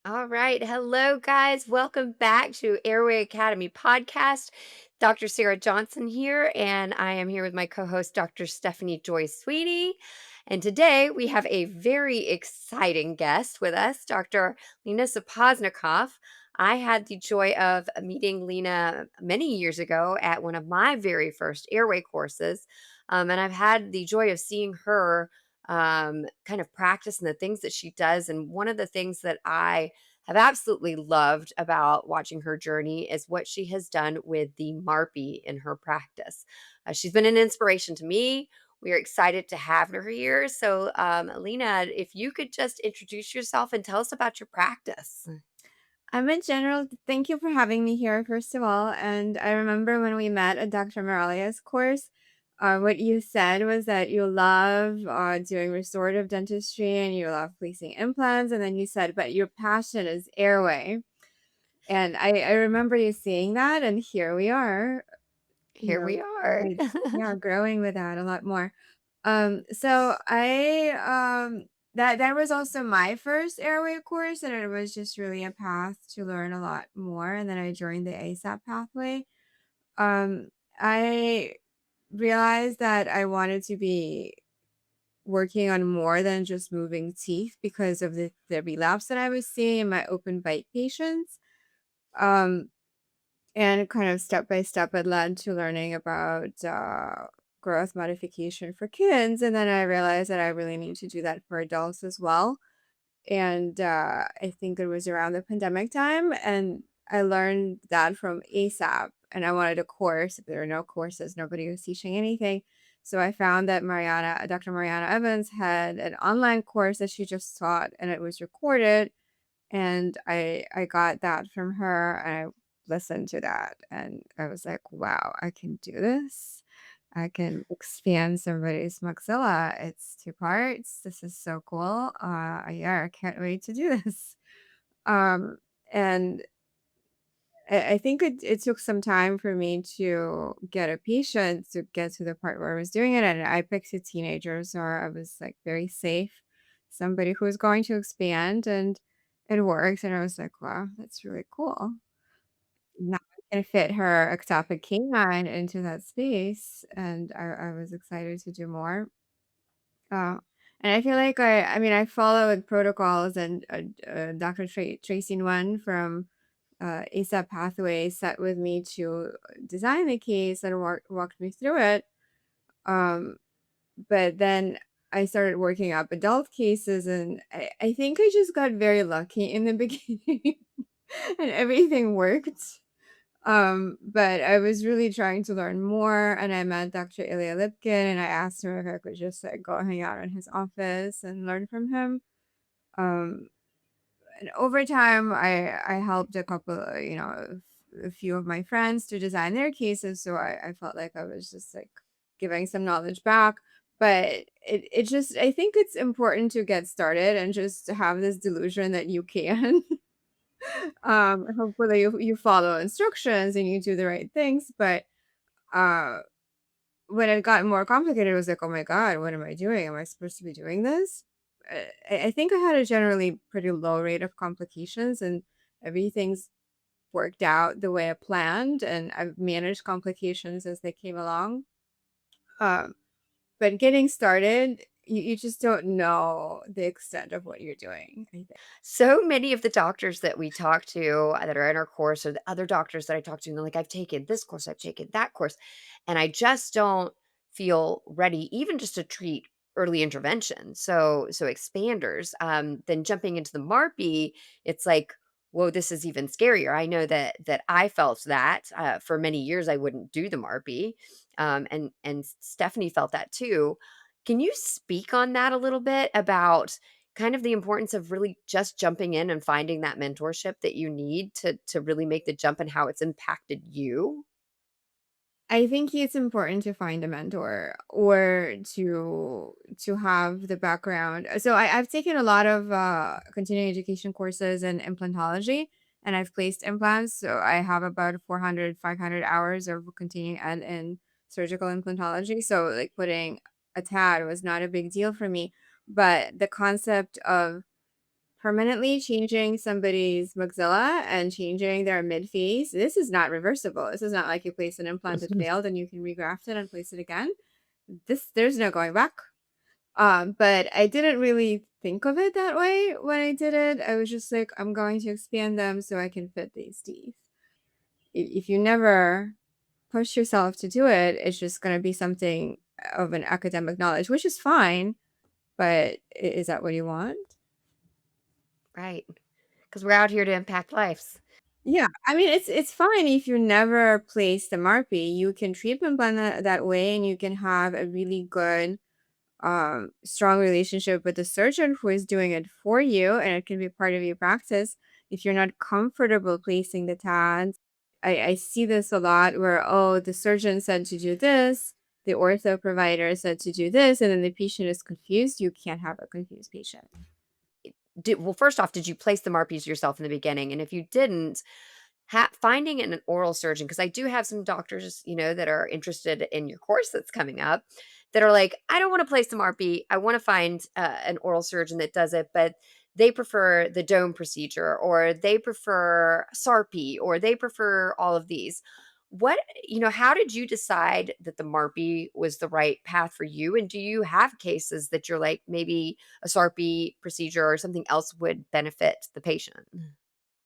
All right. Hello, guys. Welcome back to Airway-Academy podcast. Dr. Sarah Johnson here, and I am here with my co host, Dr. Stephanie Joy Sweetie. And today we have a very exciting guest with us, Dr. Lena Sapozhnikoff. I had the joy of meeting Lena many years ago at one of my very first airway courses. And I've had the joy of seeing her kind of practice and the things that she does. And one of the things that I have absolutely loved about watching her journey is what she has done with the MARPE in her practice. She's been an inspiration to me. We are excited to have her here. So, Alina, if you could just introduce yourself and tell us about your practice. I'm in general, thank you for having me here, first of all. And I remember when we met at Dr. Moralia's course, what you said was that you love doing restorative dentistry and you love placing implants. And then you said, but your passion is airway. And I remember you saying that. And here we are, you Here know, we are. like, yeah, growing with that a lot more. So that was also my first airway course, and it was just really a path to learn a lot more. And then I joined the ASAP pathway. I realized that I wanted to be working on more than just moving teeth because of the relapse that I was seeing in my open bite patients. Um, and kind of step by step, it led to learning about growth modification for kids. And then I realized that I really need to do that for adults as well. And I think it was around the pandemic time. And I learned that from ASAP. And I wanted a course. If there are no courses, nobody was teaching anything. So I found that Dr. Mariana Evans had an online course that she just taught, and it was recorded, and I got that from her, and I listened to that, and I was like, "Wow, I can do this. I can expand somebody's maxilla. It's 2 parts. This is so cool. Yeah, I can't wait to do this." Um, and I think it took some time for me to get a patient to get to the part where I was doing it, and I picked a teenager, so I was, like, very safe, somebody who was going to expand, and it worked, and I was like, "Wow, that's really cool." Now I can fit her ectopic canine into that space, and I was excited to do more. Uh, and I feel like I mean, I followed protocols, and, Dr. Tracy Nguyen from ASAP Pathway sat with me to design the case and walked me through it. Um, but then I started working up adult cases, and I think I just got very lucky in the beginning, and everything worked. But I was really trying to learn more, and I met Dr. Ilya Lipkin, and I asked him if I could just like go hang out in his office and learn from him. Um, and over time, I helped a couple, a few of my friends to design their cases, so I felt like I was just like giving some knowledge back. But it just I think it's important to get started and just to have this delusion that you can. Hopefully you follow instructions and you do the right things, but uh when it got more complicated, it was like, oh my God, what am I doing? Am I supposed to be doing this? I think I had a generally pretty low rate of complications, and everything's worked out the way I planned, and I've managed complications as they came along. Um, but getting started, you just don't know the extent of what you're doing, I think. So many of the doctors that we talk to that are in our course, or the other doctors that I talk to, and they're like, I've taken this course, I've taken that course, and I just don't feel ready, even just to treat early intervention. So expanders, then jumping into the MARPE, it's like, whoa, this is even scarier. I know that I felt that for many years I wouldn't do the MARPE, and Stephanie felt that too. Can you speak on that a little bit about kind of the importance of really just jumping in and finding that mentorship that you need to really make the jump and how it's impacted you? I think it's important to find a mentor or to have the background. So I've taken a lot of continuing education courses in implantology, and I've placed implants. So I have about 400, 500 hours of continuing ed in surgical implantology. So like putting a TAD was not a big deal for me. But the concept of permanently changing somebody's maxilla and changing their midface, this is not reversible. This is not like you place an implant that failed and you can regraft it and place it again. There's no going back. But I didn't really think of it that way when I did it. I was just like, I'm going to expand them so I can fit these teeth. If you never push yourself to do it, it's just going to be something of an academic knowledge, which is fine. But is that what you want? Right. Because 'Cause we're out here to impact lives. Yeah, I mean, it's fine if you never place the MARPE. You can treatment plan that way, and you can have a really good, strong relationship with the surgeon who is doing it for you, and it can be part of your practice. If you're not comfortable placing the TADs, I see this a lot where, oh, the surgeon said to do this, the ortho provider said to do this, and then the patient is confused. You can't have a confused patient. Well, first off, did you place the MARPs yourself in the beginning? And if you didn't, finding an oral surgeon, because I do have some doctors, that are interested in your course that's coming up, that are like, I don't want to place the MARPE. I want to find an oral surgeon that does it, but they prefer the dome procedure, or they prefer SARPE, or they prefer all of these. How did you decide that the MARPE was the right path for you? And do you have cases that you're like, maybe a SARPE procedure or something else would benefit the patient?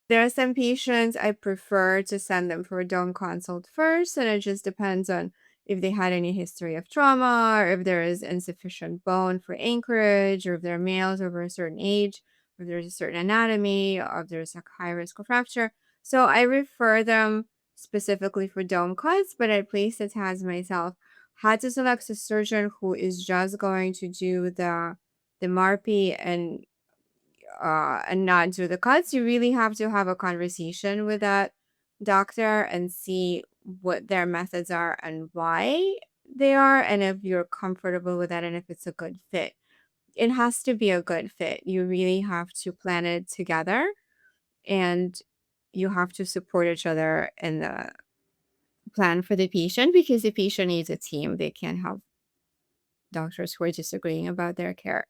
There are some patients I prefer to send them for a dome consult first, and it just depends on if they had any history of trauma, or if there is insufficient bone for anchorage, or if they're males over a certain age, or if there's a certain anatomy, or if there's a high risk of fracture. So I refer them specifically for dome cuts, but I place the TAS myself. Had to select a surgeon who is just going to do the MARPE and not do the cuts. You really have to have a conversation with that doctor and see what their methods are and why they are, and if you're comfortable with that and if it's a good fit. It has to be a good fit. You really have to plan it together, and you have to support each other in the plan for the patient, because the patient needs a team. They can't have doctors who are disagreeing about their care.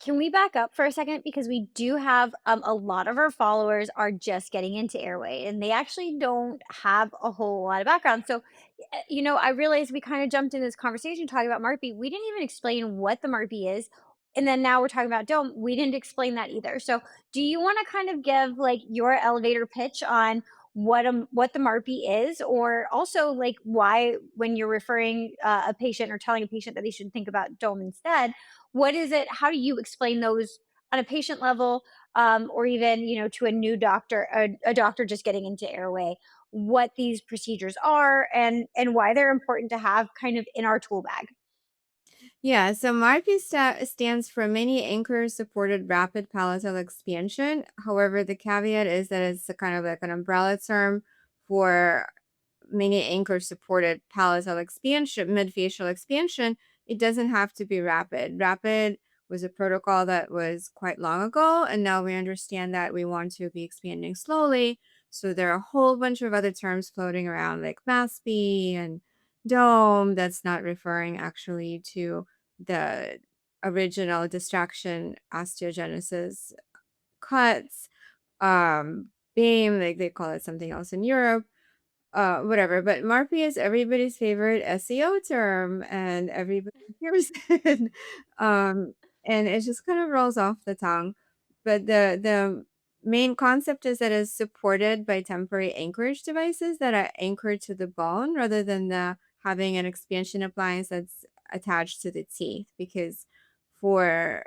Can we back up for a second? Because we do have a lot of our followers are just getting into airway and they actually don't have a whole lot of background. So, I realized we kind of jumped in this conversation talking about MARPE. We didn't even explain what the MARPE is. And then now we're talking about dome. We didn't explain that either. So, do you want to kind of give like your elevator pitch on what the MARPE is, or also like why when you're referring a patient or telling a patient that they should think about dome instead, what is it? How do you explain those on a patient level, or even to a new doctor, a doctor just getting into airway, what these procedures are and why they're important to have kind of in our tool bag? Yeah, so MARPE stands for Mini Anchor Supported Rapid Palatal Expansion. However, the caveat is that it's a kind of like an umbrella term for mini anchor supported palatal expansion, midfacial expansion. It doesn't have to be rapid. Rapid was a protocol that was quite long ago, and now we understand that we want to be expanding slowly. So there are a whole bunch of other terms floating around, like MASP and dome, that's not referring actually to the original distraction osteogenesis cuts. Beam, like they call it something else in Europe, whatever. But MARPE is everybody's favorite SEO term, and everybody hears it. um, and it just kind of rolls off the tongue. But the main concept is that it's supported by temporary anchorage devices that are anchored to the bone, rather than the having an expansion appliance that's attached to the teeth. Because for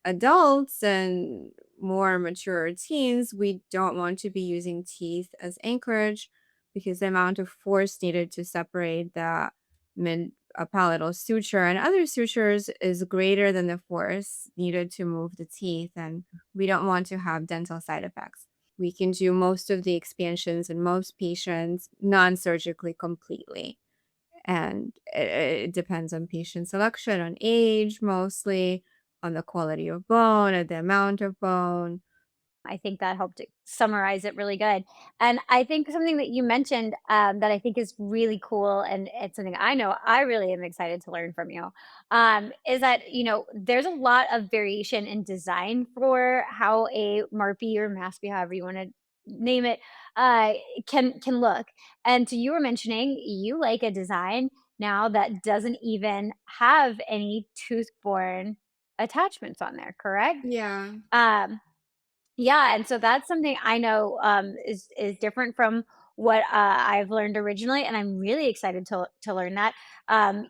adults and more mature teens, we don't want to be using teeth as anchorage, because the amount of force needed to separate the mid palatal suture and other sutures is greater than the force needed to move the teeth, and we don't want to have dental side effects. We can do most of the expansions in most patients non-surgically completely, and it depends on patient selection, on age mostly, on the quality of bone and the amount of bone. I think that helped summarize it really good. And I think something that you mentioned that I think is really cool, and it's something I know I really am excited to learn from you, is that there's a lot of variation in design for how a MARPE or MASPE, however you want to name it, uh, can look. And so you were mentioning you like a design now that doesn't even have any tooth-borne attachments on there, correct? Yeah. Um, yeah, and so that's something I know, is different from what, I've learned originally, and I'm really excited to learn that. Um,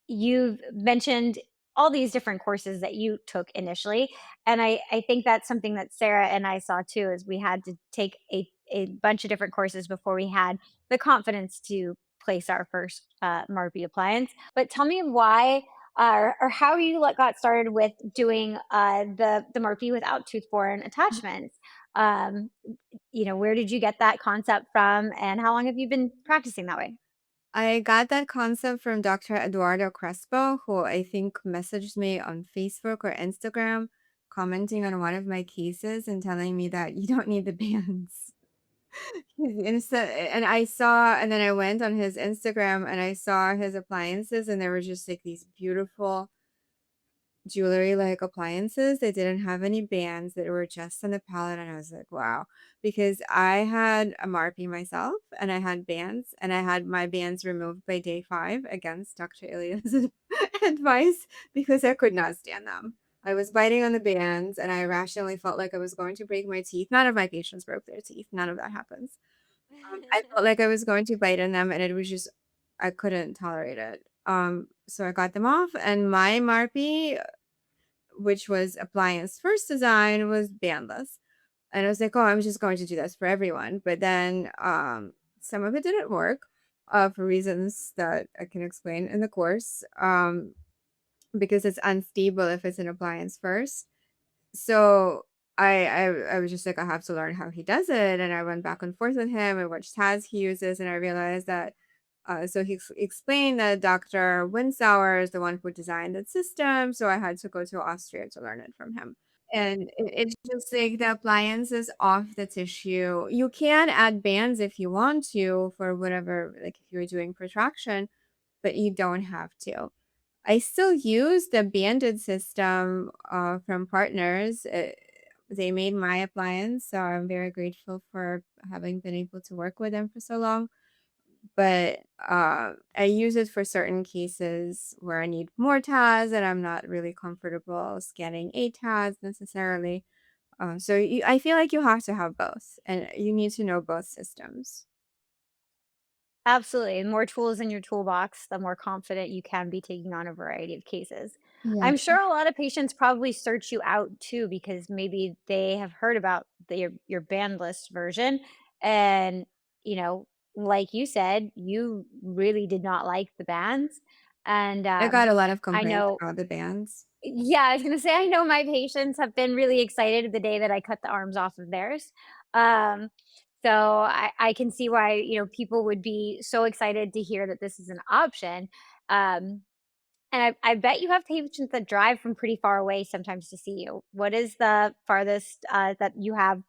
You've mentioned all these different courses that you took initially, and I think that's something that Sarah and I saw too, is we had to take a bunch of different courses before we had the confidence to place our first, MARPE appliance. But tell me why, or how you got started with doing, the MARPE without tooth-borne attachments. Um, where did you get that concept from, and how long have you been practicing that way? I got that concept from Dr. Eduardo Crespo, who I think messaged me on Facebook or Instagram, commenting on one of my cases and telling me that you don't need the bands. And then I went on his Instagram and I saw his appliances, and they were just like these beautiful jewelry like appliances. They didn't have any bands that were just on the palette. And I was like, wow. Because I had a MARPE myself and I had bands, and I had my bands removed by day 5 against Dr. Ilia's advice because I could not stand them. I was biting on the bands and I rationally felt like I was going to break my teeth. None of my patients broke their teeth. None of that happens. I felt like I was going to bite in them, and it was just I couldn't tolerate it. So I got them off, and my MARPE, which was appliance first design, was bandless. And I was like, oh, I'm just going to do this for everyone. But then some of it didn't work for reasons that I can explain in the course, because it's unstable if it's an appliance first. So I was just like, I have to learn how he does it. And I went back and forth with him and which tabs he uses. And I realized that so he explained that Dr. Winsauer is the one who designed that system. So I had to go to Austria to learn it from him. And it's just like the appliance is off the tissue. You can add bands if you want to for whatever, like if you're doing protraction, but you don't have to. I still use the banded system from partners. They made my appliance, so I'm very grateful for having been able to work with them for so long. But I use it for certain cases where I need more tabs and I'm not really comfortable scanning 8 tabs necessarily. I feel like you have to have both, and you need to know both systems. Absolutely. The more tools in your toolbox, the more confident you can be taking on a variety of cases. Yeah. I'm sure a lot of patients probably search you out too because maybe they have heard about your band list version. And, you know, like you said, you really did not like the bands. And I got a lot of I complaints know, about the bands. yeah, I was going to say, I know my patients have been really excited the day that I cut the arms off of theirs. Um, so I can see why, people would be so excited to hear that this is an option. Um, and I bet you have patients that drive from pretty far away sometimes to see you. What is the farthest that you have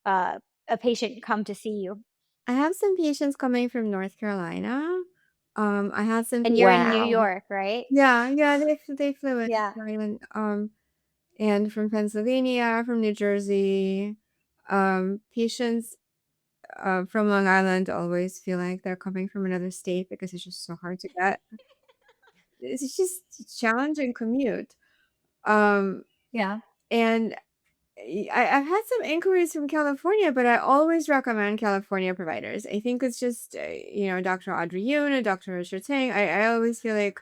uh, a patient come to see you? I have some patients coming from North Carolina. I had some And you're patients in New Wow. York, right? yeah, yeah, they flew in Yeah. from Ireland, and from Pennsylvania, from New Jersey. Patients, from Long Island always feel like they're coming from another state because it's just so hard to get. It's just a challenging commute. Um, Yeah. and I've had some inquiries from California, but I always recommend California providers. I think it's just, Dr. Audrey Yoon and Dr. Richard Tang. I always feel like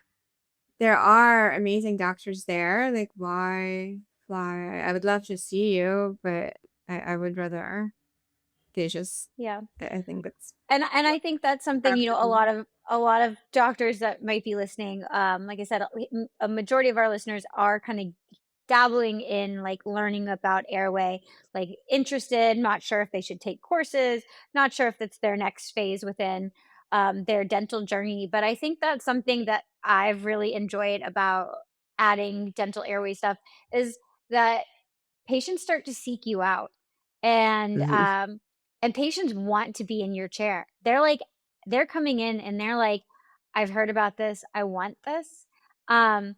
there are amazing doctors there. Like, why fly? I would love to see you, but I would rather they just, Yeah. I think that's And I think that's something, a lot of doctors that might be listening, like I said, a majority of our listeners are kind of dabbling in like learning about airway, like interested, not sure if they should take courses, not sure if it's their next phase within their dental journey. But I think that's something that I've really enjoyed about adding dental airway stuff is that patients start to seek you out. and Mhm. patients want to be in your chair. They're coming in and they're like, "I've heard about this. I want this." Um,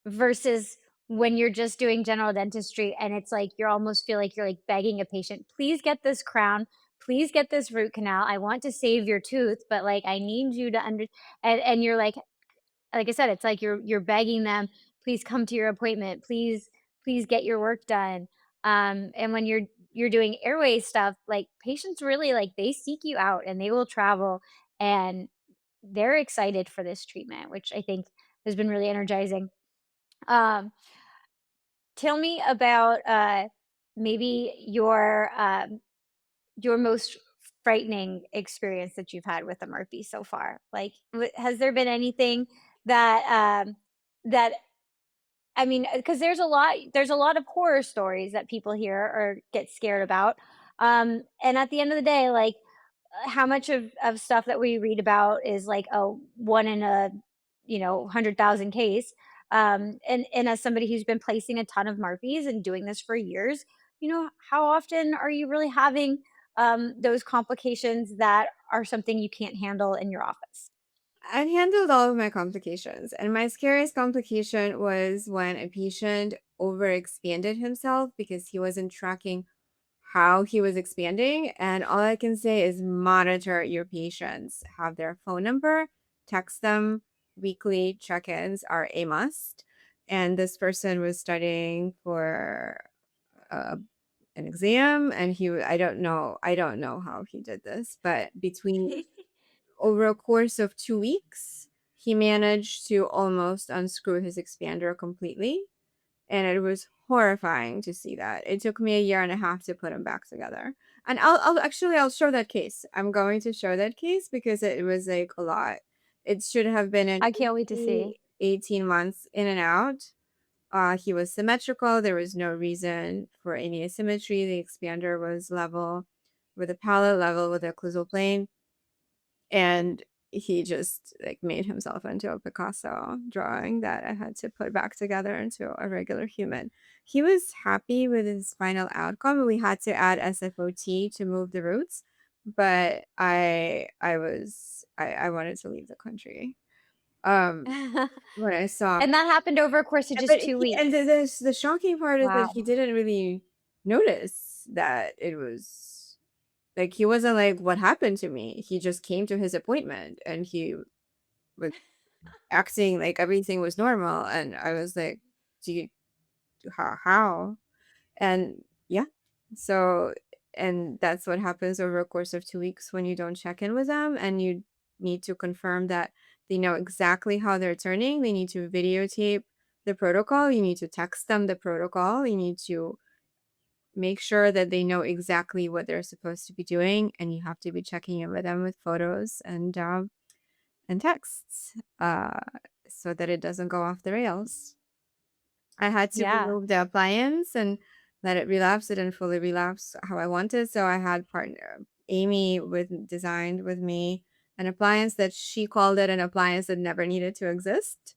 versus when you're just doing general dentistry and it's like you almost feel like you're like begging a patient, "Please get this crown. Please get this root canal. I want to save your tooth, but like I need you to under," and you're like I said, it's like you're begging them, "Please come to your appointment. Please get your work done." And when you're doing airway stuff, like patients really like they seek you out and they will travel and they're excited for this treatment, which I think has been really energizing. Um, Tell me about maybe your most frightening experience that you've had with the MARPE so far. Like, has there been anything that that I mean, because there's a lot of horror stories that people hear or get scared about. And at the end of the day, like how much of stuff that we read about is like a one in a 100,000 case. And as somebody who's been placing a ton of marpies and doing this for years, how often are you really having those complications that are something you can't handle in your office? I've handled all of my complications, and my scariest complication was when a patient overexpanded himself because he wasn't tracking how he was expanding. And all I can say is monitor your patients, have their phone number, text them. Weekly check ins are a must. And this person was studying for uh, an exam, and I don't know how he did this, but between over a course of 2 weeks, he managed to almost unscrew his expander completely, and it was horrifying to see that. It took me a year and a half to put him back together. And I'll show that case. I'm going to show that case because it was like a lot. It should have been an I can't wait to see. 18 months in and out. He was symmetrical. There was no reason for any asymmetry. The expander was level with the palate, level with the occlusal plane, and he just like made himself into a Picasso drawing that I had to put back together into a regular human. He was happy with his final outcome. We had to add SFOT to move the roots, but I wanted to leave the country. Um when I saw And that happened over a course of just but 2 and weeks. the shocking part is that he Wow. didn't really notice that it was like, he wasn't like, "What happened to me?" He just came to his appointment, and he was acting like everything was normal, and I was like, "Do you how?" And yeah. So and that's what happens over a course of 2 weeks when you don't check in with them, and you need to confirm that they know exactly how they're turning. They need to videotape the protocol. You need to text them the protocol. You need to make sure that they know exactly what they're supposed to be doing, and you have to be checking in with them with photos and texts, so that it doesn't go off the rails. I had to Yeah. remove the appliance and let it relapse. It didn't fully relapse how I wanted, so I had partner Amy with designed with me an appliance that she called it an appliance that never needed to exist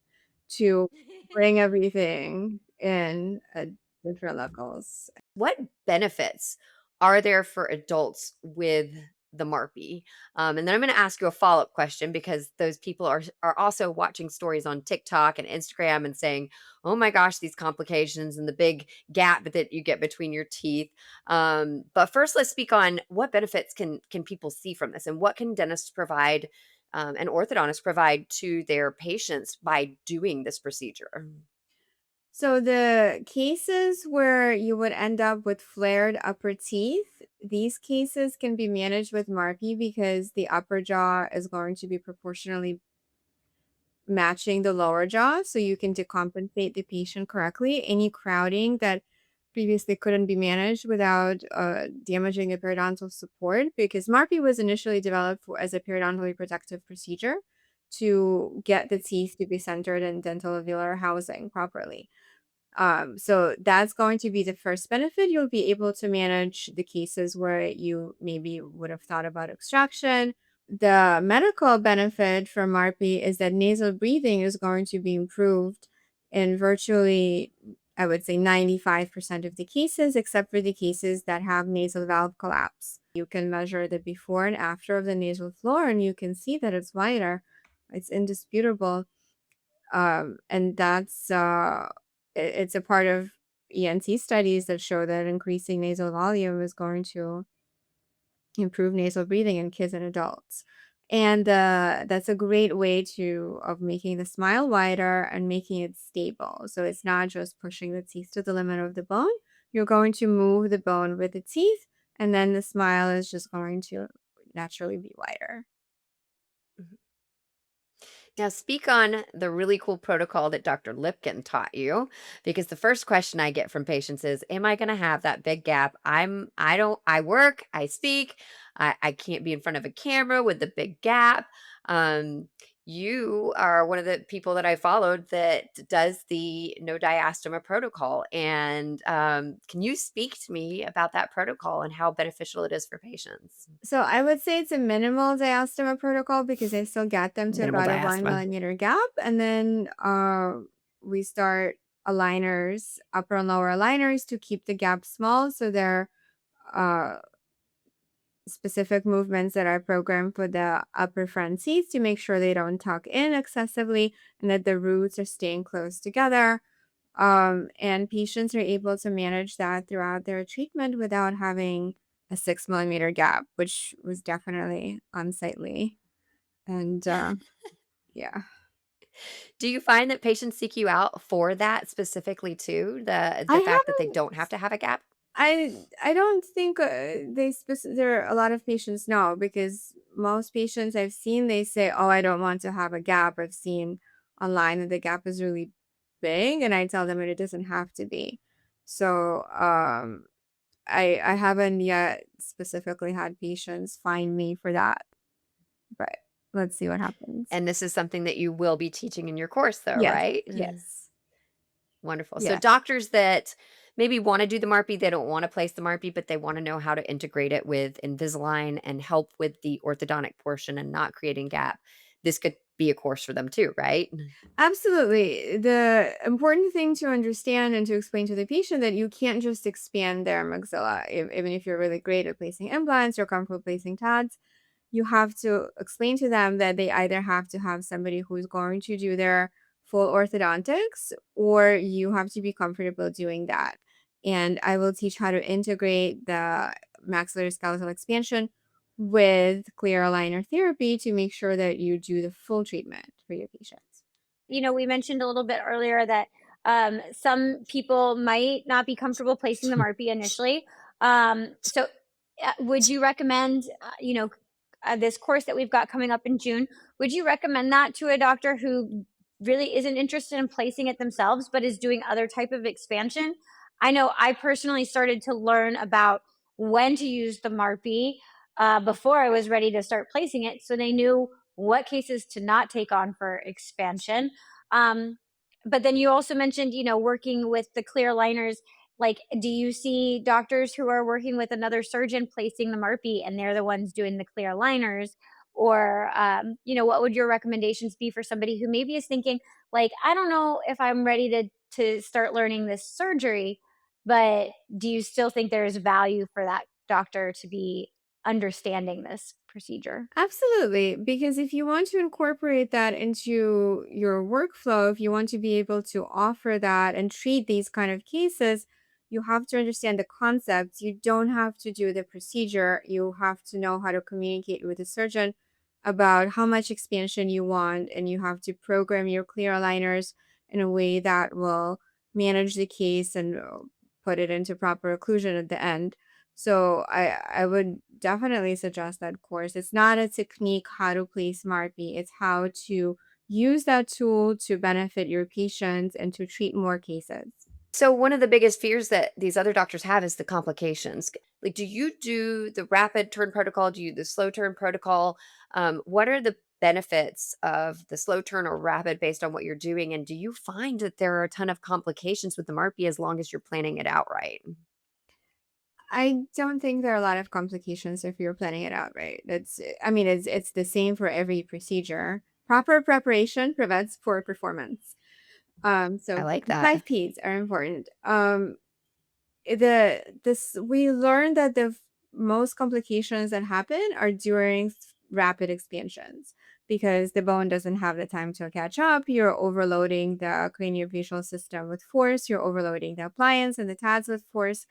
to bring everything in at different levels. What benefits are there for adults with the MARPE? And then I'm going to ask you a follow up question because those people are also watching stories on TikTok and Instagram and saying, "Oh my gosh, these complications and the big gap that you get between your teeth." But first, let's speak on what benefits can people see from this, and what can dentists provide and orthodontists provide to their patients by doing this procedure. So the cases where you would end up with flared upper teeth, these cases can be managed with MARPE because the upper jaw is going to be proportionally matching the lower jaw, so you can decompensate the patient correctly. Any crowding that previously couldn't be managed without damaging the periodontal support, because MARPE was initially developed as a periodontally protective procedure to get the teeth to be centered in dental alveolar housing properly. So that's going to be the first benefit. You'll be able to manage the cases where you maybe would have thought about extraction. The medical benefit from MARPE is that nasal breathing is going to be improved in virtually I would say 95% of the cases, except for the cases that have nasal valve collapse. You can measure the before and after of the nasal floor, and you can see that it's wider. It's indisputable. And it's a part of ENT studies that show that increasing nasal volume is going to improve nasal breathing in kids and adults. And that's a great way of making the smile wider and making it stable. So it's not just pushing the teeth to the limit of the bone. You're going to move the bone with the teeth, and then the smile is just going to naturally be wider. Mhm. Now, speak on the really cool protocol that Dr. Lipkin taught you, because the first question I get from patients is, "Am I going to have that big gap? I don't. I work. I speak. I can't be in front of a camera with the big gap." Um, you are one of the people that I followed that does the no diastema protocol, and can you speak to me about that protocol and how beneficial it is for patients? So I would say it's a minimal diastema protocol because I still get them to Minimal about a one diastema. millimeter gap. And then we start aligners, upper and lower aligners to keep the gap small. So they're uh, specific movements that are programmed for the upper front teeth to make sure they don't tuck in excessively and that the roots are staying close together. And patients are able to manage that throughout their treatment without having a 6 millimeter gap, which was definitely unsightly. And yeah, Do you find that patients seek you out for that specifically too? I The fact that they haven't. don't have to have a gap? I don't think there are a lot of patients no, because most patients I've seen they say, "Oh, I don't want to have a gap." I've seen online that the gap is really big, and I tell them that it doesn't have to be. So I haven't yet specifically had patients find me for that, but let's see what happens. And this is something that you will be teaching in your course though, Yes, right? yes, Wonderful. So yes. doctors that maybe wanna do the MARPE, they don't wanna place the MARPE, but they wanna know how to integrate it with Invisalign and help with the orthodontic portion and not creating gap. This could be a course for them too, right? Absolutely. The important thing to understand and to explain to the patient that you can't just expand their maxilla, even if you're really great at placing implants or comfortable placing TADs. You have to explain to them that they either have to have somebody who's going to do their full orthodontics or you have to be comfortable doing that. And I will teach how to integrate the maxillary skeletal expansion with clear aligner therapy to make sure that you do the full treatment for your patients. We mentioned a little bit earlier that some people might not be comfortable placing the MARPE initially. Would you recommend, this course that we've got coming up in June? Would you recommend that to a doctor who really isn't interested in placing it themselves, but is doing other type of expansion? I know I personally started to learn about when to use the MARPE before I was ready to start placing it, so they knew what cases to not take on for expansion. um, but then you also mentioned, working with the clear liners. Like, do you see doctors who are working with another surgeon placing the MARPE and they're the ones doing the clear liners? Or, what would your recommendations be for somebody who maybe is thinking, like, I don't know if I'm ready to start learning this surgery, but do you still think there's value for that doctor to be understanding this procedure? Absolutely, because if you want to incorporate that into your workflow, if you want to be able to offer that and treat these kind of cases, you have to understand the concepts. You don't have to do the procedure. You have to know how to communicate with the surgeon about how much expansion you want, and you have to program your clear aligners in a way that will manage the case and put it into proper occlusion at the end. So I would definitely suggest that course. It's not a technique how to play SmartBee. It's how to use that tool to benefit your patients and to treat more cases. So one of the biggest fears that these other doctors have is the complications. Like, do you do the rapid turn protocol? Do you the slow turn protocol? What are the benefits of the slow turn or rapid based on what you're doing? And do you find that there are a ton of complications with the MARPE as long as you're planning it out right? I don't think there are a lot of complications if you're planning it out right. It's the same for every procedure. Proper preparation prevents poor performance. I So like the that. 5 Ps are important. We learned that most complications that happen are during rapid expansions because the bone doesn't have the time to catch up. You're overloading the craniofacial system with force. You're overloading the appliance and the TADs with force.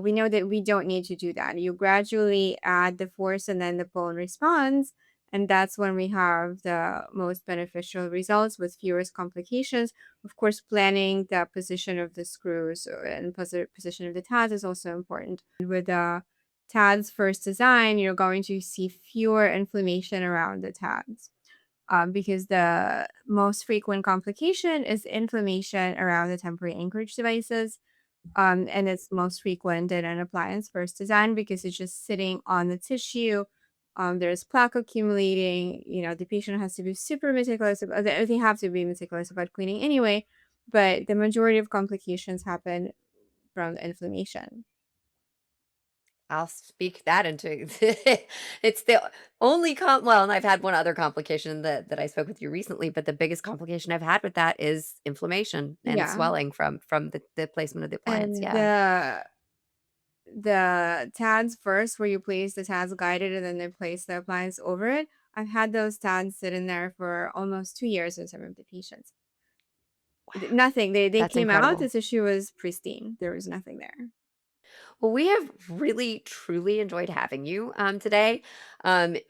We know that we don't need to do that. You gradually add the force and then the bone responds. And that's when we have the most beneficial results with fewest complications. Of course, planning the position of the screws and position of the TADs is also important. With the TADs first design, you're going to see fewer inflammation around the TADs. Because the most frequent complication is inflammation around the temporary anchorage devices, and it's most frequent in an appliance first design because it's just sitting on the tissue. There's plaque accumulating. The patient has to be super meticulous. They have to be meticulous about cleaning anyway, but the majority of complications happen from the inflammation. I'll speak that into it's the only well, and I've had one other complication that I spoke with you recently, but the biggest complication I've had with that is inflammation and Yeah, swelling from the placement of the appliance, and yeah. the TADs first, where you place the TADs guided and then they place the appliance over it. I've had those TADs sitting there for almost 2 years in some of the patients. Wow, Nothing. They that's came out, the incredible. tissue was pristine. There was nothing there. Well, we have really truly enjoyed having you today.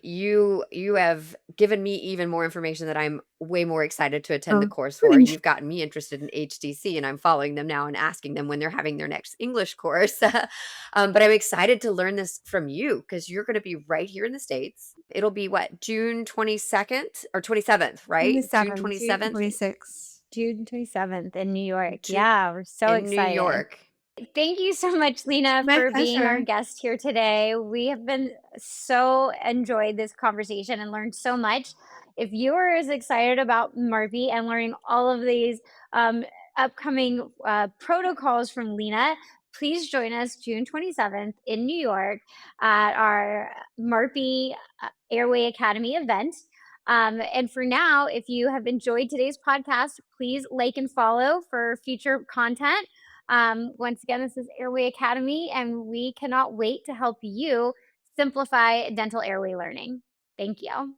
You have given me even more information that I'm way more excited to attend the Oh, course for. really? You've gotten me interested in HDC, and I'm following them now and asking them when they're having their next English course. But I'm excited to learn this from you because you're going to be right here in the States. It'll be what, June 22nd or 27th, right? June 27, 27th 26. June 27th in New York. Yeah, we're so in New excited. York. Thank you so much, Lena, My for being our pleasure. guest here today. We have been so enjoyed this conversation and learned so much. If you are as excited about MARPE and learning all of these um, upcoming protocols from Lena, please join us June 27th in New York at our MARPE Airway Academy event. And for now, if you have enjoyed today's podcast, please like and follow for future content. Once again, this is Airway Academy, and we cannot wait to help you simplify dental airway learning. Thank you.